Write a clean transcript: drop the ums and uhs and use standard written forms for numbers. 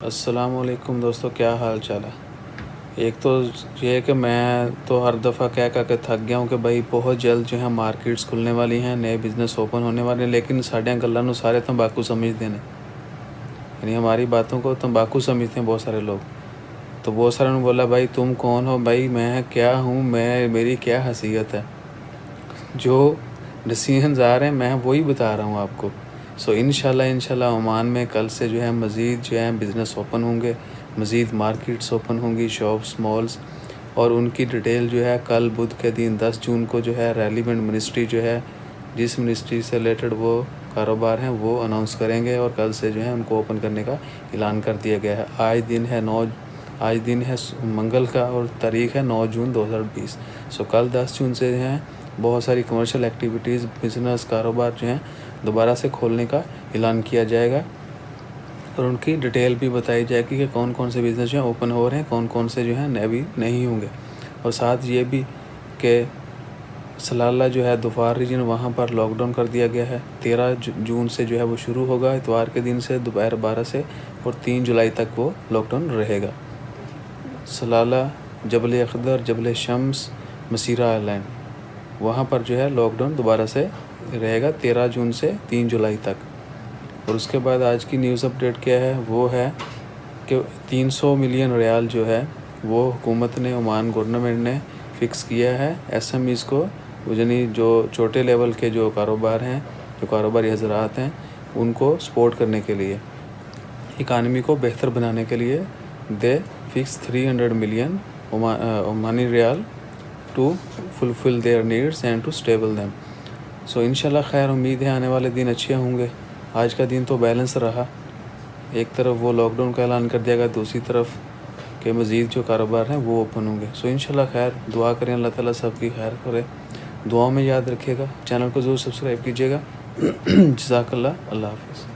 السلام علیکم دوستو، کیا حال چال ہے؟ ایک تو یہ ہے کہ میں تو ہر دفعہ کہہ کے تھک گیا ہوں کہ بھائی بہت جلد جو ہے مارکیٹس کھلنے والی ہیں، نئے بزنس اوپن ہونے والے ہیں، لیکن ساڈیاں گلاں نوں سارے تمباکو سمجھتے ہیں، یعنی ہماری باتوں کو تمباکو سمجھتے ہیں بہت سارے لوگ۔ تو بہت سارے نے بولا بھائی تم کون ہو؟ بھائی میں کیا ہوں، میری کیا حیثیت ہے؟ جو ڈسیزنز آ رہے ہیں میں وہی بتا رہا ہوں آپ کو۔ انشاءاللہ عمان میں کل سے جو ہے مزید جو ہے بزنس اوپن ہوں گے، مزید مارکیٹس اوپن ہوں گی، شاپس، مالز، اور ان کی ڈیٹیل جو ہے کل بدھ کے دن 10 جون کو جو ہے ریلیونٹ منسٹری جو ہے جس منسٹری سے ریلیٹڈ وہ کاروبار ہیں وہ اناؤنس کریں گے، اور کل سے جو ہے ان کو اوپن کرنے کا اعلان کر دیا گیا ہے۔ آج دن ہے منگل کا، اور تاریخ ہے 9 جون 2020۔ کل 10 جون سے جو ہیں بہت ساری کمرشل ایکٹیویٹیز، بزنس، کاروبار جو ہیں دوبارہ سے کھولنے کا اعلان کیا جائے گا، اور ان کی ڈیٹیل بھی بتائی جائے گی کہ کون کون سے بزنس جو ہیں اوپن ہو رہے ہیں، کون کون سے جو ہیں ابھی نہیں ہوں گے۔ اور ساتھ یہ بھی کہ سلالہ جو ہے دوفار ریجن وہاں پر لاک ڈاؤن کر دیا گیا ہے۔ 13 جون سے جو ہے وہ شروع ہوگا اتوار کے دن سے دوپہر 12 سے، اور 3 جولائی تک وہ لاک ڈاؤن رہے گا۔ سلالہ، جبل اخضر، جبل شمس، مسیرہ آئلینڈ، وہاں پر جو ہے لاک ڈاؤن دوبارہ سے رہے گا 13 جون سے 3 جولائی تک۔ اور اس کے بعد آج کی نیوز اپڈیٹ کیا ہے؟ وہ ہے کہ 300 ملین ریال جو ہے وہ حکومت نے، عمان گورنمنٹ نے فکس کیا ہے ایس ایم ایز کو، یعنی جو چھوٹے لیول کے جو کاروبار ہیں، جو کاروباری حضرات ہیں، ان کو سپورٹ کرنے کے لیے، اکانومی کو بہتر بنانے کے لیے the fix 300 million Omani riyal to fulfil their needs and to stable them. انشاءاللہ خیر، امید ہے آنے والے دن اچھے ہوں گے۔ آج کا دن تو بیلنس رہا، ایک طرف وہ لاک ڈاؤن کا اعلان کر دیا گیا، دوسری طرف کہ مزید جو کاروبار ہیں وہ اوپن ہوں گے۔ انشاءاللہ خیر، دعا کریں اللہ تعالیٰ سب کی خیر کرے، دعاؤں میں یاد رکھیے گا، چینل کو ضرور سبسکرائب کیجیے گا۔ جزاک اللہ، اللہ حافظ۔